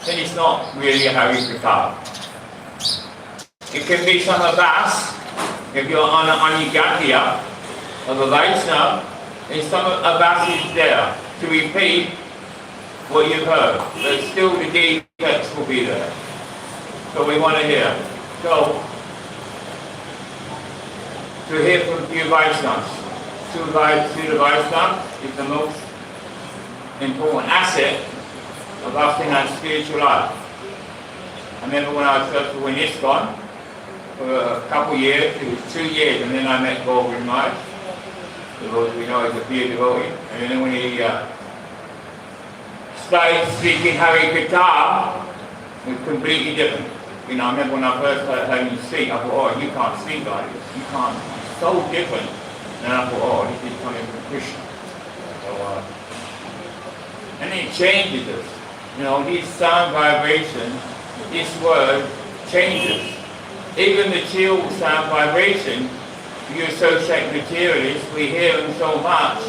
then it's not really a Harikatha. It can be some Abbas, if you're on your Gatya of a Vaishnava, and some Abbas is there to repeat what you've heard, but still the deep text will be there. So we want to hear. So, to hear from few Vaishnavas. To the Vaishnava is the most important asset of us in our spiritual life. I remember when I was first in ISKCON, for a couple of years, it was 2 years, and then I met Govind Maharaj, because we know he's a pure devotee, and then when he started speaking Harikatha, it was completely different. I remember when I first heard him speak, I thought, oh, you can't speak like this, you can't, it's so different. And I thought, oh, this is coming from Krishna. So, and it changes us. This sound vibration, this word changes. Even the chill sound vibration, you associate materialists, we hear them so much,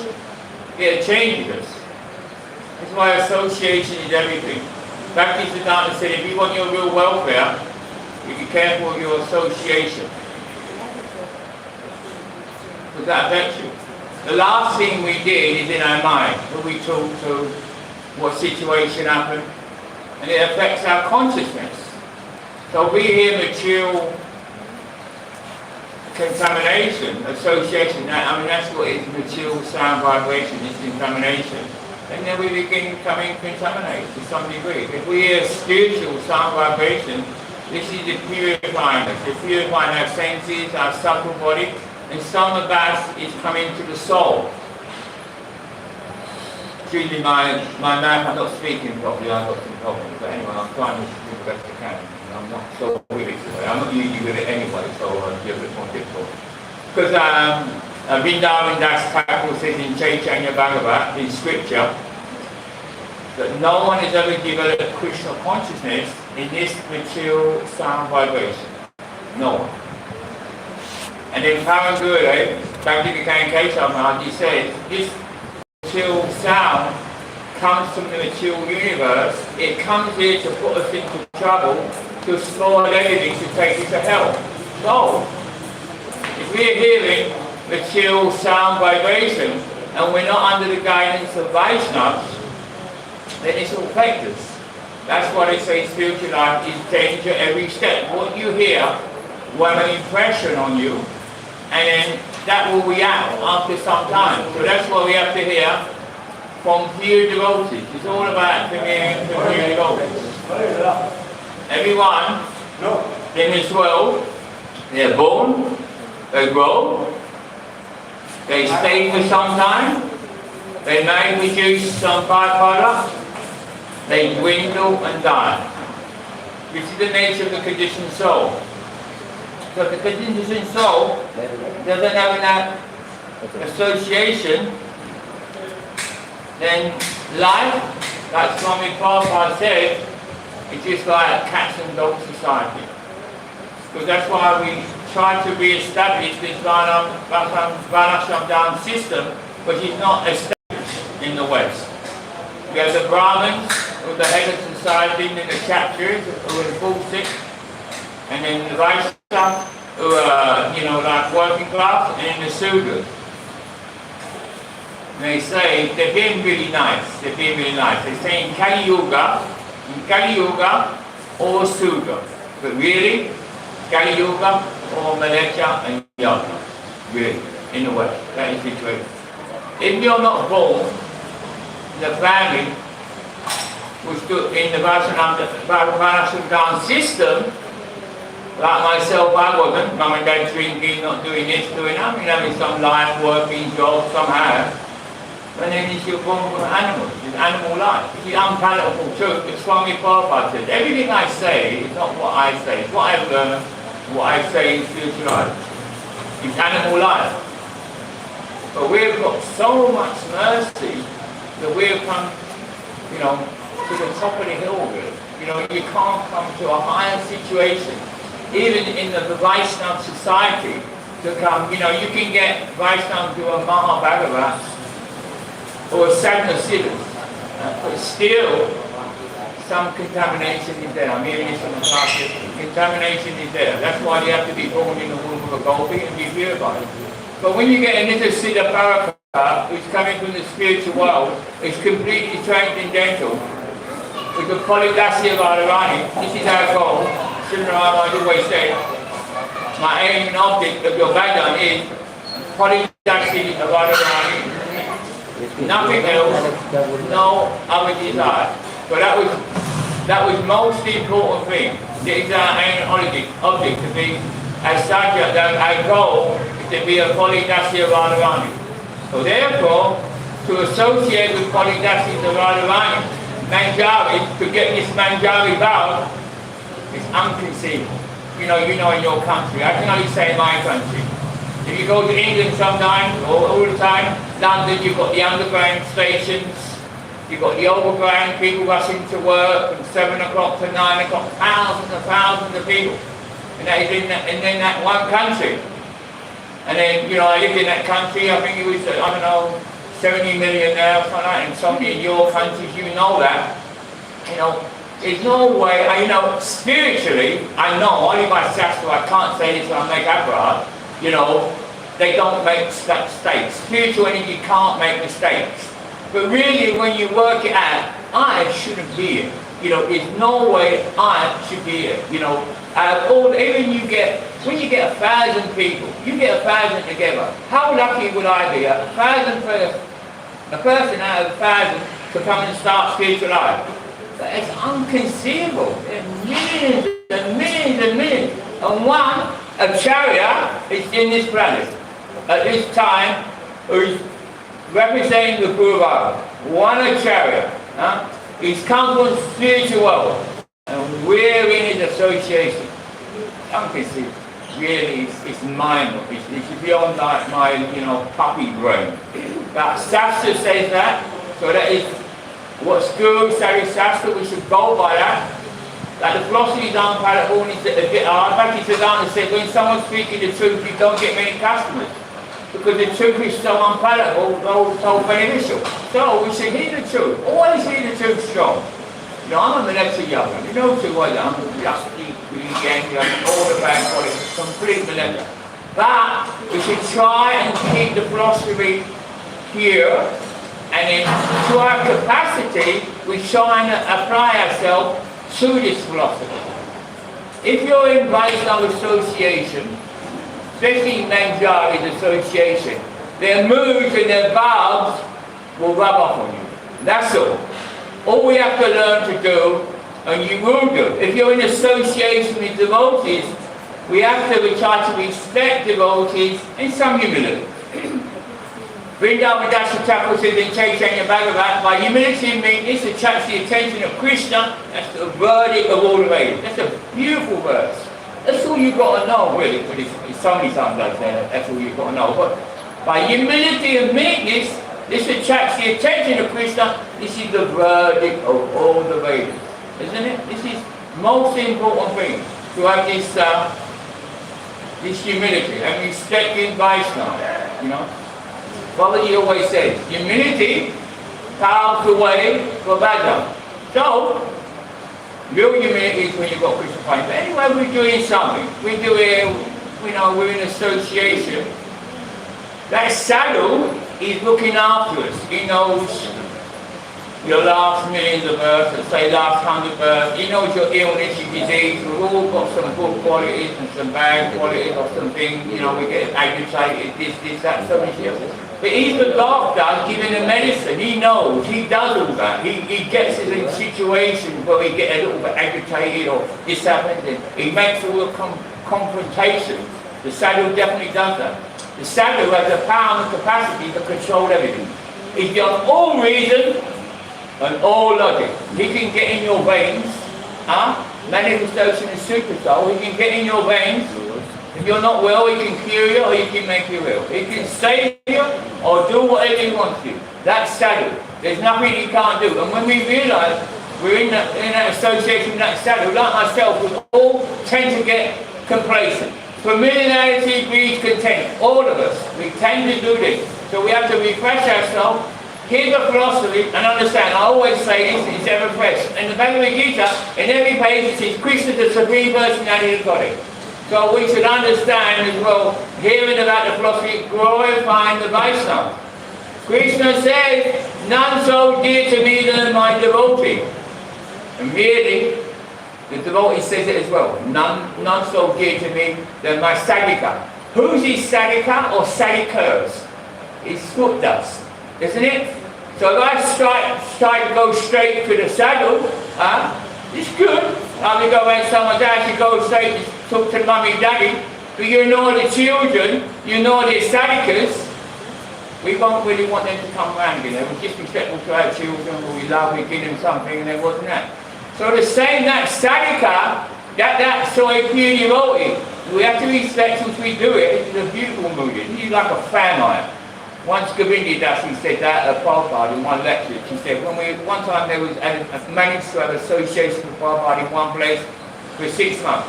it changes us. That's why association is everything. Bhakti Siddhanta said, if you want your real welfare, you be careful of your association. Because that affects you. The last thing we did is in our mind, who we talk to, what situation happened, and it affects our consciousness. So we hear material contamination, association, that's what it is, material sound vibration, is contamination. And then we begin becoming contaminated to some degree. If we hear spiritual sound vibration, this is the purifying us. It's purifying our senses, our subtle body, and some of that is coming to the soul. Usually my mouth, I'm not speaking properly, I've got some problems, but anyway, I'm trying to do the best I can. I'm not so with it today. I'm not usually with it anyway, so it's a bit more difficult. Because Vrindavan Das Thakur says in Chaitanya Bhagavat, in scripture, that no one has ever developed Krishna consciousness in this material sound vibration. No one. And in Parangure, Bhakti Keshav Maharaj, he says, this material sound comes from the material universe. It comes here to put us into trouble, to spoil everything, to take us to hell. So, if we're hearing material sound vibration and we're not under the guidance of Vaishnavas, then it's all affects us. That's why they say spiritual life is danger every step. What you hear will have an impression on you, and then that will react after some time. So that's why we have to hear from pure devotees. It's all about hearing from pure devotees. Everyone in this world, they're born, they grow, they stay for some time, they may produce some byproduct, they dwindle and die. This is the nature of the conditioned soul. So if the conditioned soul doesn't have that association, then life, like Swami Prabhupada said, it's just like a cats and dogs society. Because that's why we try to re-establish this Varnashram system, which is not established in the West. We have the Brahmins, who are the head of society, and then the Kshatriyas, who are enforce it, and then the Vaishyas, who are, like working class, and then the Sudras. They say, they're being really nice, They say in Kali Yuga, or Sudra. But really, Kali Yuga or Malecha and Yoga. Really, in the West, that is the situation. If you're not born in the family which in the Varnashram system, like myself, I wasn't. Mum and Dad drinking, not doing this, doing that. Having some life, working, job, somehow. And then you're born from animals, it's animal life. It's the unpalatable truth that Swami Prabhupada said. Everything I say is not what I say, it's what I've learned, what I say in spiritual life. It's animal life. But we've got so much mercy that we've come, to the top of the hill really. You can't come to a higher situation, even in the Vaishnava society, to come, you can get Vaishnava to a Mahabhagavat, or sadhana siddhas, but still some contamination is there. I'm hearing this from the classes. Contamination is there. That's why they have to be born in the womb of a goldie and be purified. But when you get a little Siddha Paraka, who's coming from the spiritual world, is completely transcendental, with the polydacity of Radharani, this is our goal. Srimad Maharaj always said, my aim and object of your bhajan is polydacity of Radharani. Nothing else, no other desire. So that was most important thing. This is our aim and object to be as sadhya, that our goal is to be a polydacity of Radharani. So therefore, to associate with polydacity of Radharani, Manjari, to get this Manjari vow, is unconceivable. You know in your country, I can only say in my country. If you go to England sometimes, or all the time, London, you've got the underground stations, you've got the overground, people rushing to work from 7 o'clock to 9 o'clock, thousands and thousands of people. And that is in that one country. And then, I lived in that country, I think it was, 70 million now, something like that, and some in your countries, you know that. There's no way, spiritually, I know, only by Shastra, I can't say this when I make Abra, they don't make mistakes. Spiritual energy can't make mistakes. But really, when you work it out, I shouldn't be here. There's no way I should be here. Even when you get 1,000 people, you get 1,000 together. How lucky would I be? A person out of 1,000 to come and start spiritual life. But it's unconceivable. There are millions and millions and millions. And one Acharya is in this planet at this time who's representing the Guru Baba. One Acharya. He's come from the spiritual world. And we're in his association. Unconceivable. Really, it's mind-boggling. It's beyond like my, puppy brain. But Shastra says that. So that is what's Guru Sari Shastra, we should go by that. Like the philosophy is unpalatable and it's a bit hard. Bhakti Siddhanta said when someone's speaking the truth, you don't get many customers. Because the truth is so unpalatable, so beneficial. So we should hear the truth. Always hear the truth strong. I'm a Milletcha yoga. You know too well I'm just all the bad qualities, complete Milletcha. But we should try and keep the philosophy here, and then to our capacity, we try and apply ourselves to this philosophy. If you're in Vaishnava association, especially Manjari's association, their moods and their vibes will rub off on you. That's all. All we have to learn to do, and you will do, if you're in association with devotees, we have to try to respect devotees in some humility. Vrindavan Das Thakur says in Chaitanya Bhagavat, by humility and meekness attracts the attention of Krishna. That's the verdict of all the Vedas. That's a beautiful verse. That's all you've got to know, really. But it's so many times I say that, that's all you've got to know. But by humility and meekness, this attracts the attention of Krishna. This is the verdict of all the Vedas. Isn't it? This is the most important thing, to have this humility and respect in Vaishnava, Babaji always says, humility paves the way for bhajan. So, real humility is when you've got Krishna consciousness. But anyway, we're doing something. We're doing, we're in association. That sadhu is looking after us. He knows your last millions of births, let's say last 100 births. He knows your illness, your disease. We've all got some good qualities and some bad qualities or some things, we get agitated, this, that, so many things. But he's the doctor giving the medicine. He knows, he does all that. He gets us in situations where we get a little bit agitated or this happens. He makes all the confrontations. The sadhu definitely does that. The sadhu has the power and the capacity to control everything. He's got all reason and all logic. He can get in your veins, manifestation is super soul, he can get in your veins. If you're not well, he can cure you or he can make you ill. He can save you or do whatever he wants to. That's sadhu. There's nothing he can't do. And when we realise we're in that association with that sadhu, like myself, we all tend to get complacent. Familiarity breeds contempt. All of us, we tend to do this. So we have to refresh ourselves here's a philosophy, and understand, I always say this, it's ever fresh. In the Bhagavad Gita, in every page it says, Krishna is the Supreme Personality of Godhead. So we should understand as well, hearing about the philosophy, glorifying the Vaishnava. Krishna says, none so dear to me than my devotee. And really, the devotee says it as well, none so dear to me than my sadhika. Who's his sadhika or sadhikas? It's foot dust, isn't it? So if I try to go straight to the sadhu, it's good. I will go around someone's house, you go straight to talk to mummy and daddy, but you know the children, you know the sadhikas, we won't really want them to come around again. They were disrespectful to our children, we love, we give them something, and there wasn't that. So the same, that sadhika, that sort of pure devotee, we have to respect which we do it. It's a beautiful movie. He's like a famine. Once Govindi Das, he said that at Prabhupada in one lecture. He said, one time there was managed to have association with Prabhupada in one place for 6 months.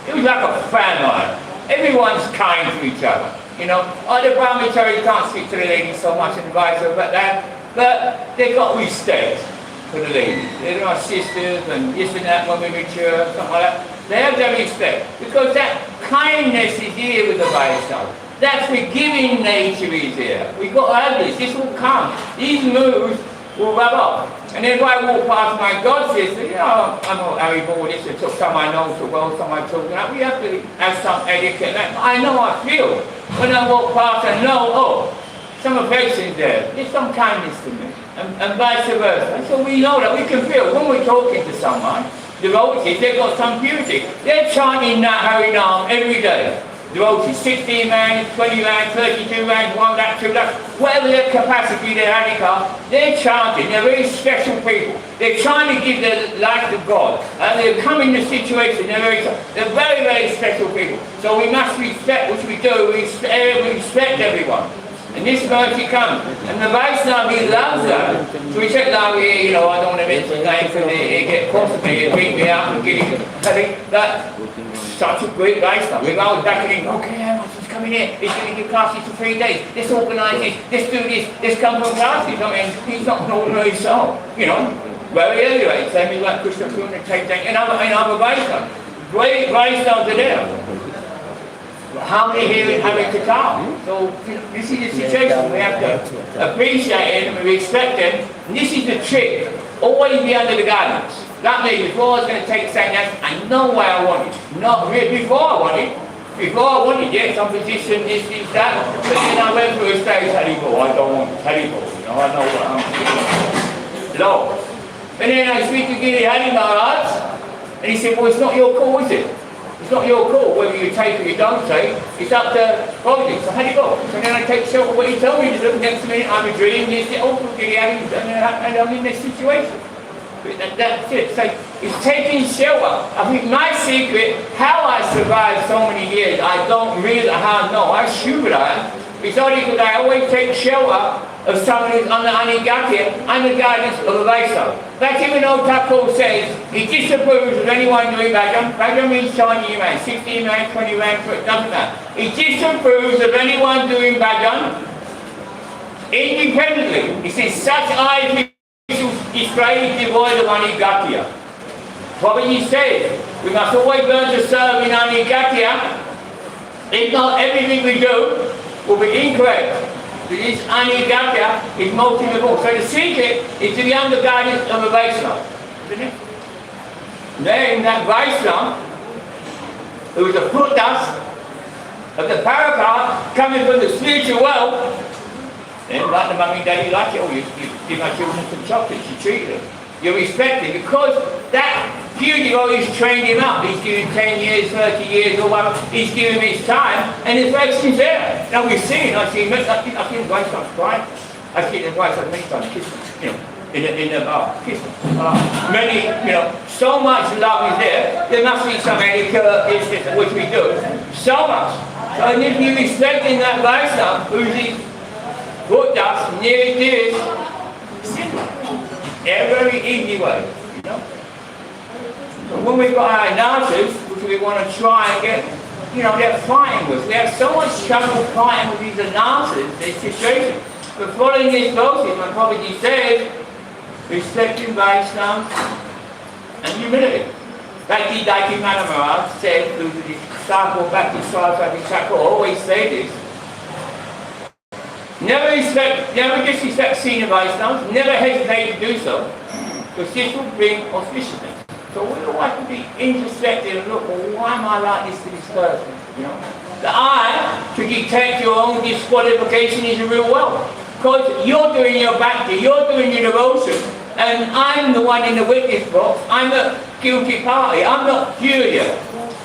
It was like a famine. Everyone's kind to each other. You know, the brahmacharis can't speak to the ladies so much and vice versa, but they got respect for the ladies. They're our sisters and this and that when we mature, something like that. They have their respect because that kindness is here with the Vaishnava. That forgiving nature is here. We've got to have this. This will come. These moves will rub off. And then if I walk past my god sister, you know, I'm not Harry Ball, this and some I know so well, some I talk about. We have to have some etiquette. I know I feel. When I walk past I know, some affection there. There's some kindness to me. And vice versa. So we know that. We can feel when we're talking to someone, devotees, they've got some purity. They're chanting that Harinam every day. Devotees, 16 rounds, 20 rounds, 32 rounds, 1 lakh, 2 lakh, whatever their capacity, their handicap, they're chanting. They're very special people. They're trying to give their life to God. And they're coming to situation. They're very, very special people. So we must respect, which we do, we respect everyone. And this mercy comes. And the Vaishnava, he loves that. So we said, now, you know, I don't want to mention his name because they get cross with me, they beat me up and get it. I think that such a great Vaishnava. We go back and okay, how much is coming in? He's going to give classes for 3 days. Let's organise this, let's do this, let's come from classes. I mean, he's not an ordinary soul, you know. Very early, right? Same as like Krishna Purna, and other Vaishnavas. Great Vaishnavas are there. How many here in having to come? So this is the situation. We have to appreciate him and respect him. And this is the trick. Always be under the guidance. That means before I was going to take sannyas, I know why I want it. Not really before I wanted, yes, some position, this, that. But then I went through a stage, Haribol, I don't want Haribol. You know, I know what I'm doing. No. And then I speak to Giri Hari Maharaj, and he said, well, it's not your call, is it? It's not your call whether you take or you don't take. It's up to Providence. So how do you go? So then I take shelter what he told me to do. Next minute I'm a dream. He said, oh, and I'm in this situation. But that's it. So it's taking shelter. I think my secret, how I survived so many years, I don't really know. I stupid I am. It's only because I always take shelter of someone who's under Anigatya, under guidance of a Vaishnava. That's even though Thakur says he disapproves of anyone doing bhajan. Bhajan means Chinese man, 16 man, 20 man, doesn't matter. He disapproves of anyone doing bhajan independently. He says such eyes display devoid of Anigatya. What he says, we must always learn to serve in Anigatya. If not, everything we do will be incorrect. This Anigatya is most important. So the secret is to be under guidance of a Vaishnava. Then that Vaishnava, who is a foot dust of the paragraph coming from the spiritual world, then like the mummy and daddy like it, you give my children some chocolates, you treat them. You respect it because that beauty always trained him up. He's given 10 years, 30 years, or whatever. He's given his time, and his affection's there. Now we've seen, I've seen the wife starts crying. I've seen the wife many times kiss them, you know, in the bar, kiss them. Many, you know, so much love is there. There must be some etiquette, which we do. So much. So and if you respect in that lifestyle, who's his foot dust, near this, in a very easy way, you know. So when we've got our analysis, which we want to try and get, you know, they're fighting with. We have so much trouble fighting with these analysis, this situation. But following this process, my Prabhuji said, respecting Vaishnavas and humility. Bhakti Maharaj said to the disciple Bhakti Saraswati Thakur, always say this. Never disrespect senior Vaishnavas, never hesitate to do so, because this will bring auspiciousness. So we don't want to be introspective and look, well, why am I like this to this person? You know? The I, to dictate your own disqualification is a real wealth. Because you're doing your bhakti, you're doing your devotion, and I'm the one in the witness box, I'm the guilty party, I'm not curious.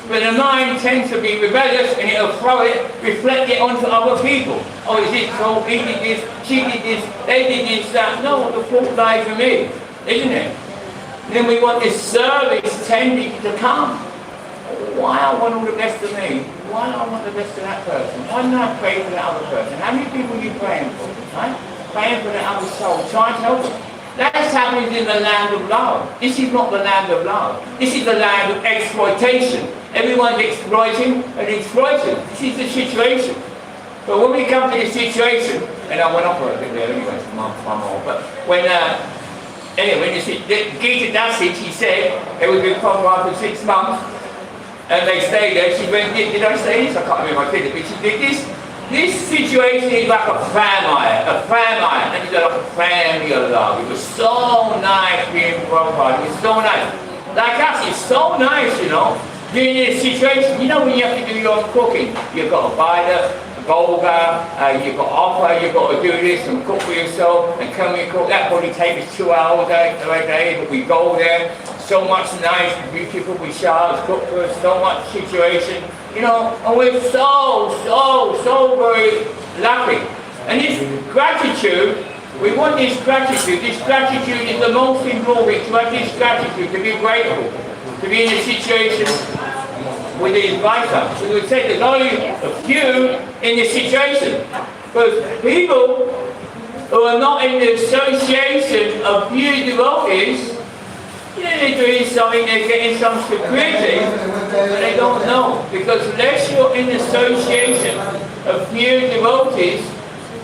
But the mind tends to be rebellious and it'll throw it, reflect it onto other people. Oh, is this so? He did this, she did this, they did this, that. No, the fault lies with me, isn't it? Then we want this service tending to come. Why I want all the best of me? Why I want the best of that person? Why not pray for that other person? How many people are you praying for? Right? Praying for that other soul, trying to help them. That's happens in the land of love. This is not the land of love. This is the land of exploitation. Everyone's exploiting and exploiting. This is the situation. But when we come to this situation, and I went off for a bit there anyway, one more, but when anyway, Gita Dassi, she said it would be Prabhupada for 6 months, and they stayed there. She went, did I say this? I can't remember if I did it, but she did this. This situation is like a famine, and it's like a family of love. It was so nice being Prabhupada, it was so nice. Like us, it's so nice, you know, during this situation. You know when you have to do your own cooking, you've got to buy the Golga, you've got to offer, you've got to do this and cook for yourself, and can we cook? That probably takes us 2 hours a day, but we go there, so much nice, beautiful showers, cook for us, so much situation, you know, and we're so very lucky. And this gratitude, we want this gratitude is the most important, to have this gratitude, to be grateful, to be in a situation with these Vaishnavas. So we would say there's only a few in this situation. Because people who are not in the association of pure devotees, you know, they're doing something, they're getting some security, but they don't know. Because unless you're in the association of pure devotees,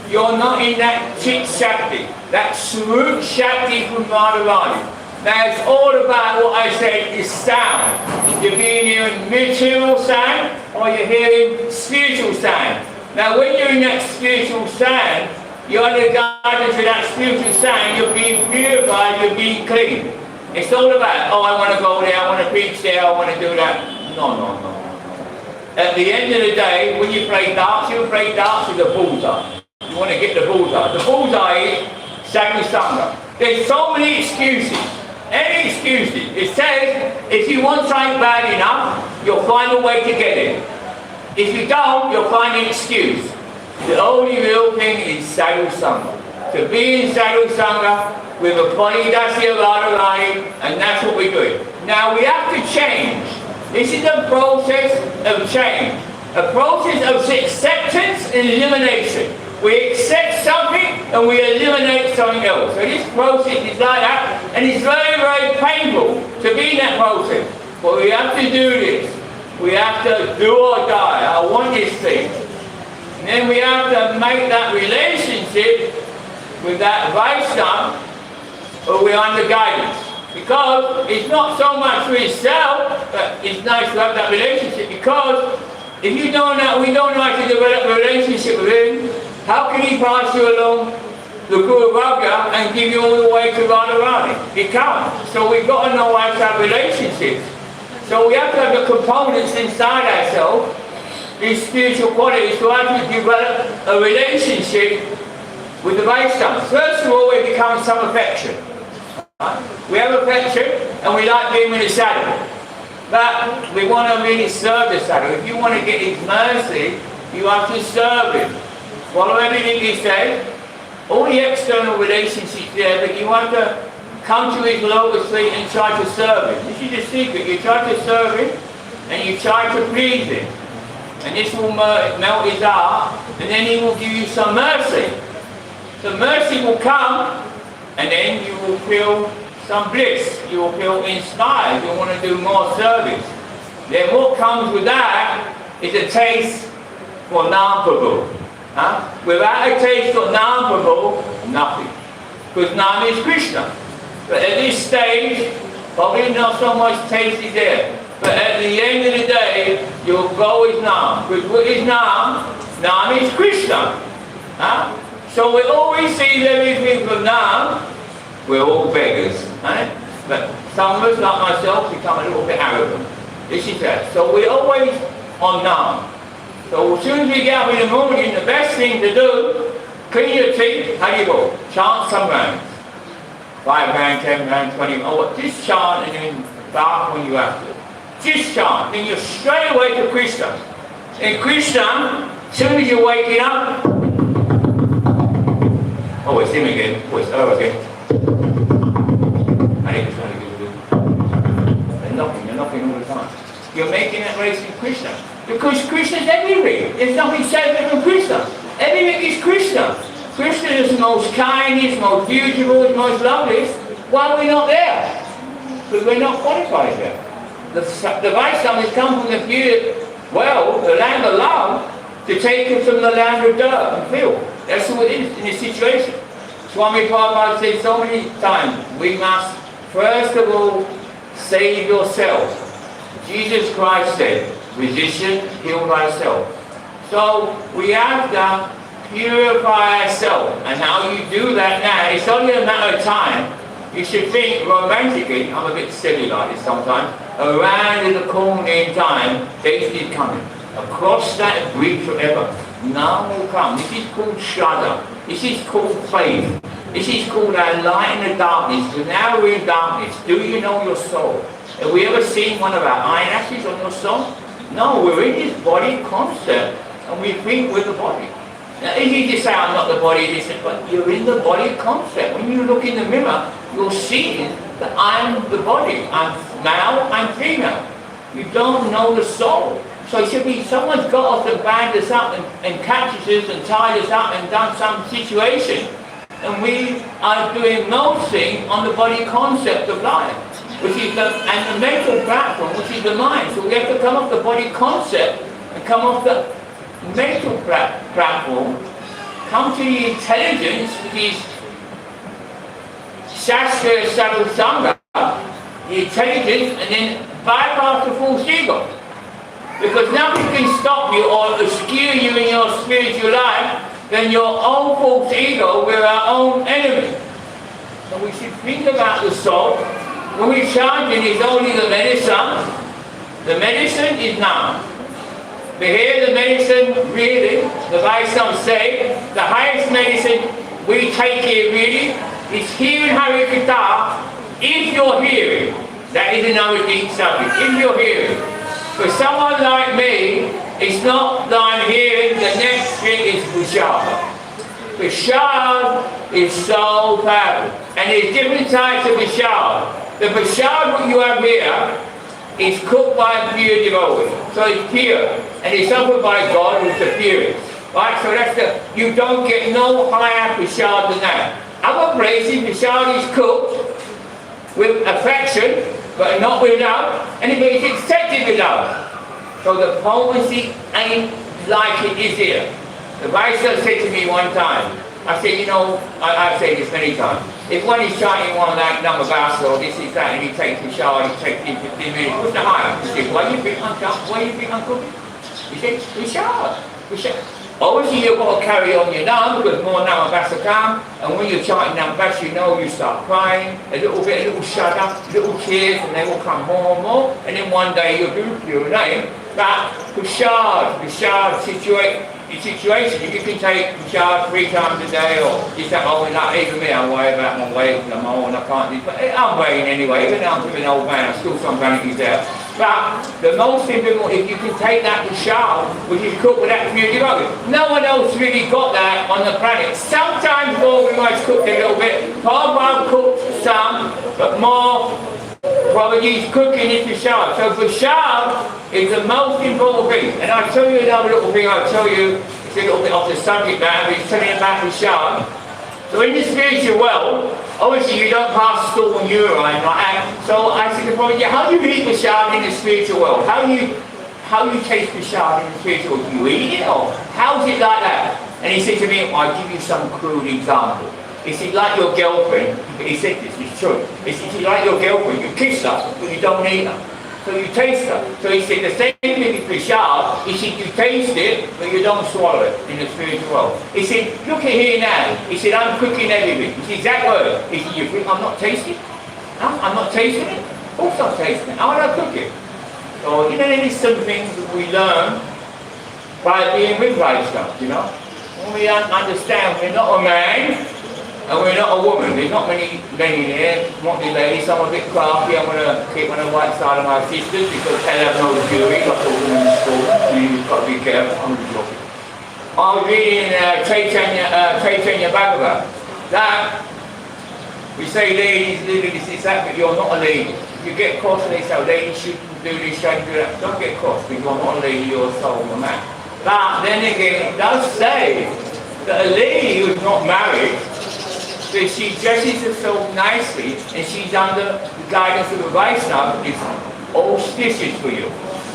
you're not in that Chit Shakti, that Swarup Shakti from Radharani. Now it's all about what I said is sound. You're hearing material sound or you're hearing spiritual sound. Now when you're in that spiritual sound, you're under guidance of that spiritual sound, you're being purified, you're being clean. It's all about, oh, I want to go there, I want to preach there, I want to do that. No. At the end of the day, when you play darts, you play darts with the bullseye. You want to get the bullseye. The bullseye is sadhu sangha. There's so many excuses. Any excuses. It says, if you want something bad enough, you'll find a way to get it. If you don't, you'll find an excuse. The only real thing is sadhu sangha. To be in sadhu sangha with a Panidasi of Radharani, and that's what we're doing. Now we have to change. This is a process of change. A process of acceptance and elimination. We accept something and we eliminate something else. So this process is like that, and it's very, very painful to be in that process. But we have to do this. We have to do or die. I want this thing. And then we have to make that relationship with that Vaishnava who we're under guidance. Because it's not so much for yourself, but it's nice to have that relationship. Because if you don't know, we don't know how to develop a relationship with him, how can he pass you along the Guru Varga and give you all the way to Radharani? He can't. So we've got to know how to have relationships. So we have to have the components inside ourselves, these spiritual qualities, to actually develop a relationship with the Vaishnavas. First of all, it becomes some affection. Right? We have affection and we like being with the sadhu. But we want to really serve the sadhu. If you want to get his mercy, you have to serve him. Follow everything he says. All the external relationships there, but you want to come to his lotus feet and try to serve him. This is the secret. You try to serve him and you try to please him. And this will melt his heart, and then he will give you some mercy. So mercy will come, and then you will feel some bliss. You will feel inspired. You want to do more service. Then what comes with that is a taste for Nam Prabhu. Without a taste of Nam Prabhu, nothing. Because Nam is Krishna. But at this stage, probably not so much taste is there. But at the end of the day, you'll go with Nam. Because what is Nam? Nam is Krishna. So we always see everything from Nam. We're all beggars. But some of us, like myself, become a little bit arrogant. This is that. So we're always on Nam. So as soon as we get up in the morning, the best thing to do, clean your teeth, how do you go? Chant some rounds. 5 rounds, 10 rounds, 20 rounds. Just chant and then bath when you have to. Just chant. Then you're straight away to Krishna. In Krishna, as soon as you're waking up, oh, it's him again. Oh, it's her again. I think it's trying to give it. They're knocking all the time. You're making that race in Krishna. Because Krishna's everywhere. There's nothing separate from Krishna. Everything is Krishna. Krishna is the most kindest, most beautiful, most loveliest. Why are we not there? Because we're not qualified there. The Vaishnavas has come from the the land of love, to take us from the land of dirt and filth. That's what it is in this situation. Swami Prabhupada said so many times, we must first of all save yourself. Jesus Christ said, physician, heal thyself. So we have to purify ourselves. And how you do that now, it's only a matter of time. You should think romantically, I'm a bit silly like this sometimes, around in the corner in time, death is coming. Across that bridge forever, none will come. This is called Shraddha. This is called faith. This is called our light in the darkness. Because now we're in darkness. Do you know your soul? Have we ever seen one of our iron ashes on your soul? No, we're in this body concept and we think we're the body. Now, if you just say, I'm not the body, but you're in the body concept. When you look in the mirror, you're seeing that I'm the body. I'm male, I'm female. You don't know the soul. So it should be someone's got us and band us up and catches us and tied us up and done some situation. And we are doing most things on the body concept of life, which is and the mental platform, which is the mind. So we have to come off the body concept and come off the mental platform, come to the intelligence, which is Shastra Sadhu Sangha, the intelligence, and then bypass the false ego. Because nothing can stop you or obscure you in your spiritual life than your own false ego. We're our own enemy. So we should think about the soul. When we're chanting, it's only the medicine. The medicine is now. But here the medicine really, the Vaishnavas say, the highest medicine we take here really is hearing Harikatha if you're hearing. That is another deep subject, if you're hearing. For someone like me, it's not that I'm hearing, the next thing is Prasad. Prasad is so powerful. And there's different types of Prasad. The Prasad what you have here is cooked by a pure devotee. So it's pure. And it's offered by God who's the purest. Right? So that's you don't get no higher Prasad than that. Other places, Prasad is cooked with affection, but not with love, and it is accepted with love. So the potency ain't like it is here. The Vaishnava said to me one time, I said, you know, I've said this many times, if one is chanting one like Namabasa or this is that, and he takes the shower, he takes in 15 minutes, what's the higher? He said, why do you think I'm chanting? Why do you think I'm cooking? He said, we shower. Obviously you've got to carry on your Nam because more Namabasa come, and when you're chanting Namabasa, you know you start crying, a little shudder, little tears, and they will come more and more, and then one day you'll do pure name. But Prasad situation, you can take Prasad 3 times a day, or just that, oh, like, even me, I worry about my weight, and I'm old and I can't do, but I'm weighing anyway, even though I'm an old man, I'm still some vanities there. But the most important, if you can take that Prasad, which is cooked with that pure devotee, no one else really got that on the planet. Sometimes more we might cook a little bit, Prabhupada cooked some, but more Prabhupada's cooking is Prasad. So Prasad is the most important thing. And I'll tell you another little thing, it's a little bit off the subject now, but it's telling about Prasad. So in the spiritual world, obviously you don't pass storm urine like that. So I said to Prabhupada, how do you eat Prasad in the spiritual world? How do you taste Prasad in the spiritual world? Do you eat it or how's it like that? And he said to me, I'll give you some crude example. He said, like your girlfriend, he said this, it's true. He said, like your girlfriend, you kiss her, but you don't eat her. So you taste her. So he said, the same thing with prashad. He said, you taste it, but you don't swallow it in the spiritual world. He said, look at here now. He said, I'm cooking everything. He said, exact word. He said, you think I'm not tasting it? No, I'm not tasting it? Of course I'm tasting it. How would I cook it? So, you know, there's some things that we learn by being with Vaishnavas, you know. When we understand we're not a man and we're not a woman. There's not many men in here, not many ladies. Some are a bit crafty. I'm going to keep on the right side of my sisters because they have no jewelry, like all women in school. So you've got to be careful. I'm joking. I was reading Chaitanya Bhagavat that we say ladies do this, that, but you're not a lady. If you get cross and they say ladies shouldn't do this, shouldn't do that, don't get cross because you're not a lady, you're a soul, you're a man. But then again, it does say that a lady who's not married, that she dresses herself nicely and she's under the guidance of a Vaishnava, it's auspicious for you.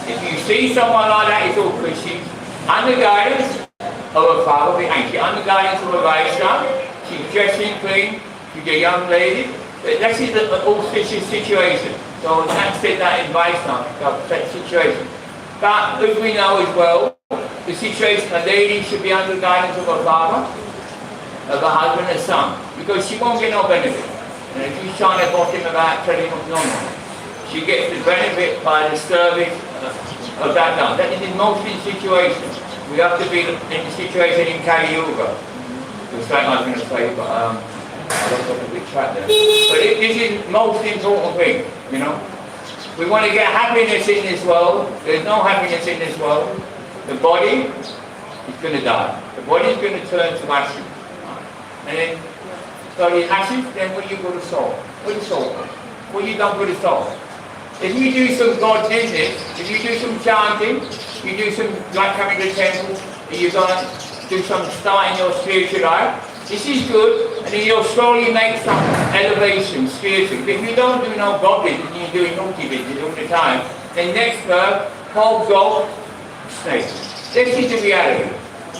If you see someone like that, it's all because she's under guidance of a father behind. She's under guidance of a Vaishnava, she's dressing clean, she's a young lady. That is an auspicious situation. So that's it, that in Vaishnava, that situation. But as we know as well, the situation, a lady should be under the guidance of her father, of her husband and son, because she won't get no benefit. And if she's trying to boss him about telling him no, she gets the benefit by the service of that done. That is in most of the situations. We have to be in the situation in Kali Yuga. That's what I was going to say, but I lost off a big track there. But this is the most important thing, you know. We want to get happiness in this world. There's no happiness in this world. The body is going to die. The body is going to turn to ashes. And then, so the ashes, then what do you go to soul? What is soul? What you done for the soul? If you do some God business, if you do some chanting, you do some, like coming to the temple, and you're going to do some start in your spiritual life, this is good, and then you'll slowly make some elevation spiritually. But if you don't do no God business, and you're doing naughty business all the time, then next birth, whole gold, snake. This is the reality.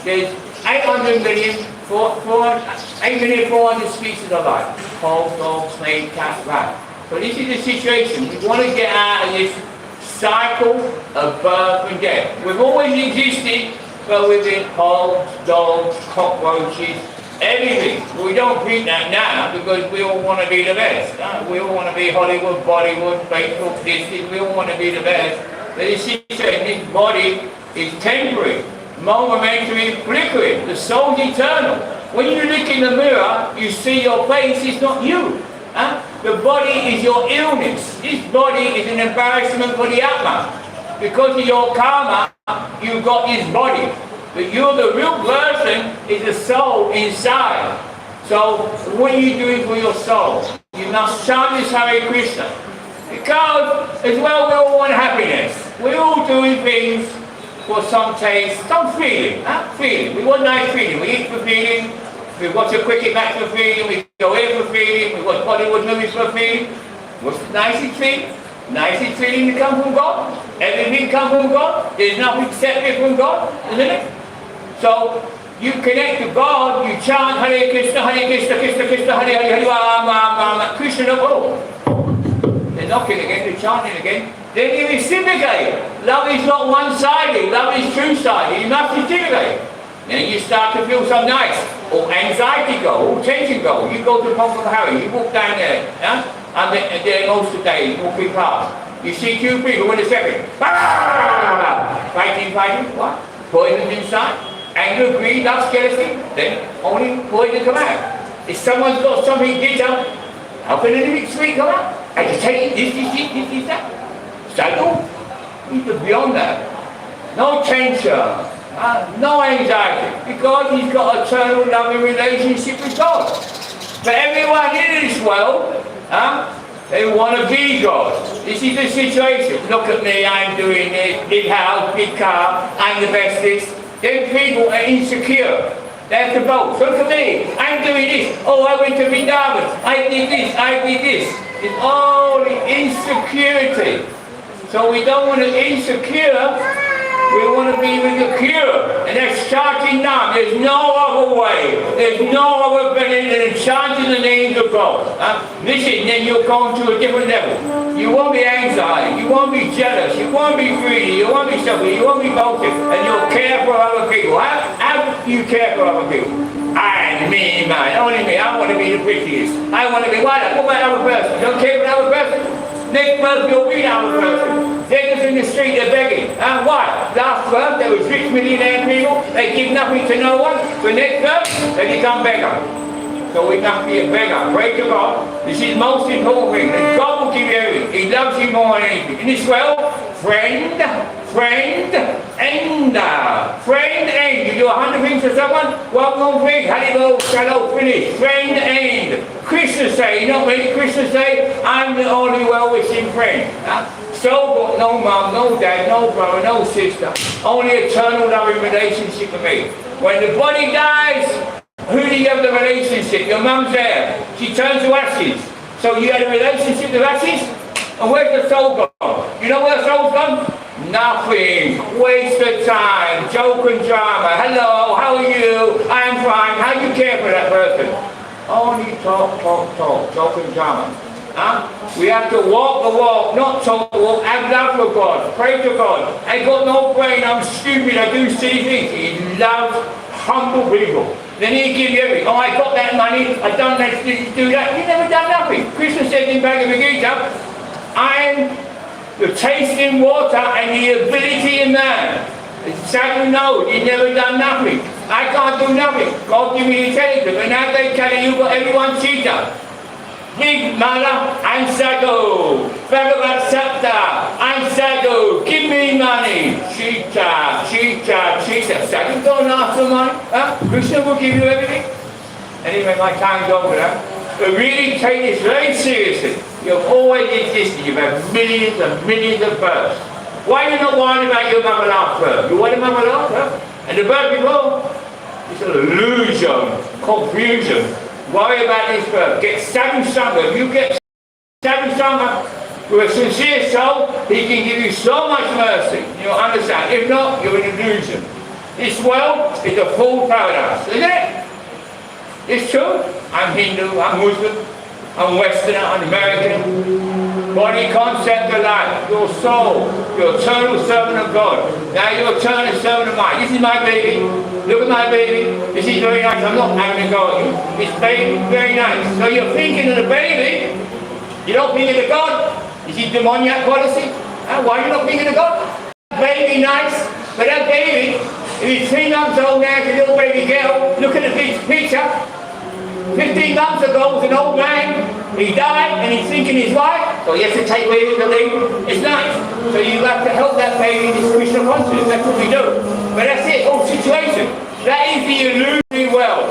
There's 800 million, 8,400,000 species of life. Whole dog, snake, cat, rat. So this is the situation. We want to get out of this cycle of birth and death. We've always existed, but we've been hogs, dogs, cockroaches, everything. We don't think that now because we all want to be the best. We all want to be Hollywood, Bollywood, Facebook, this, we all want to be the best. But this situation, this body is temporary, momentary, flickering. The soul's eternal. When you look in the mirror, you see your face, it's not you. The body is your illness. This body is an embarrassment for the Atma. Because of your karma, you've got this body. But you're the real person, is the soul inside. So what are you doing for your soul? You must chant this Hare Krishna. Because as well we all want happiness. We're all doing things for some taste, some feeling. Feeling. We want nice feeling. We eat for feeling. We watch a cricket match for feeling. We go here for feeling. We watch Bollywood movies for feeling. What's the nicest thing? Nicest feeling to come from God. Everything comes from God. There's nothing separate from God, isn't it? So you connect to God, you chant Hare Krishna, Krishna Krishna, Hare Hare, Hare Ram, Krishna all. They're knocking again, they're chanting again. Then you reciprocate. Love is not one-sided, love is two-sided. You must reciprocate. Then you start to feel some nice. Or anxiety go, or tension go. You go to Bhakta Hari, you walk down there. I'm there most of the day, walking past. You see two people in a second. Fighting, what? Poison inside. Anger, greed, lust, jealousy, then only poison come out. If someone's got something bitter, how can anything sweet come out? Agitating, this, that. Sadhu, he's beyond that. No tension, no anxiety, because he's got an eternal loving relationship with God. But everyone in this world, they want to be God. This is the situation. Look at me, I'm doing this, big house, big car, I'm the bestest. Then people are insecure. They have to vote. Look at me. I'm doing this. Oh, I went to Vrindavan. I did this. I did this. It's all the insecurity. So we don't want to insecure We want to be with the cure. And that's chanting Nam. There's no other way. There's no other better than chanting the names of God. Listen, then you'll go to a different level. You won't be anxiety. You won't be jealous. You won't be greedy. You won't be selfish. You won't be boastful. And you'll care for other people. How do you care for other people? Me, man. Only me. I want to be the prettiest. I want to be what about other person? You don't care for the other person? Next month you'll be the other person. They're just in the street, they're begging. And what? Last month there was rich millionaire people, they give nothing to no one. So next month they become beggar. So we must be a beggar. Pray to God. This is the most important thing. That God will give you everything. He loves you more than anything. In this world, friend, end. You do 100 things for someone, one more thing, hello, shallow, finish. Friend, end. Christmas Day, you know what Christmas Day? I'm the only well-wishing friend. So got no mum, no dad, no brother, no sister. Only eternal loving relationship with me. When the body dies, who do you have the relationship? Your mum's there. She turns to ashes. So you had a relationship with ashes? And where's the soul gone? You know where the soul's gone? Nothing. Waste of time. Joke and drama. Hello, how are you? I'm fine. How do you care for that person? Only talk. Joke and drama. We have to walk the walk, not talk the walk. Have love for God. Pray to God. I got no brain. I'm stupid. I do silly things. He loves humble people. Then he give you everything. Oh, I got that money. I done that. Do that. You never done nothing. Krishna said in Bhagavad Gita, I'm the tasting water and the ability in man. Sadhu knows he's never done nothing. I can't do nothing. God give me intelligence. And now they tell you got everyone cheater. Big Mala, I'm Sadhu. Bhagavat Sapta, I'm Sadhu. Give me money. Cheater. Sadhu don't ask for money. Krishna will give you everything. Anyway, my time's over now. But really take this very seriously. You've always existed. You've had millions and millions of births. Why are you not worrying about your mother last birth? You want a mother last birth? And the birth before? It's an illusion, confusion. Worry about this birth. Get sadhu sangha. If you get sadhu sangha with a sincere soul, he can give you so much mercy. You'll understand. If not, you're an illusion. This world is a full paradise, isn't it? It's true. I'm Hindu, I'm Muslim, I'm Westerner, I'm American. Body concept of life, your soul, your eternal servant of God. Now you're eternal servant of mine. This is my baby. Look at my baby. This is very nice. I'm not having a go at you. This baby, very nice. So you're thinking of the baby. You don't think of the God. This is demoniac policy. Why are you not thinking of God? Baby nice, but that baby, if he's 3 months old now, it's a little baby girl. Look at the picture. 15 months ago was an old man. He died and he's thinking his wife. So he has to take baby to leave. It's nice. So you have to help that baby in this Krishna consciousness. That's what we do. But that's it, whole situation. That is the illusory world.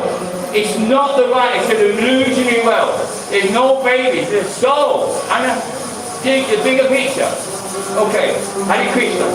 It's not the right, it's an illusory world. There's no babies, there's soul. And dig the bigger picture. Okay, Hare Krishna.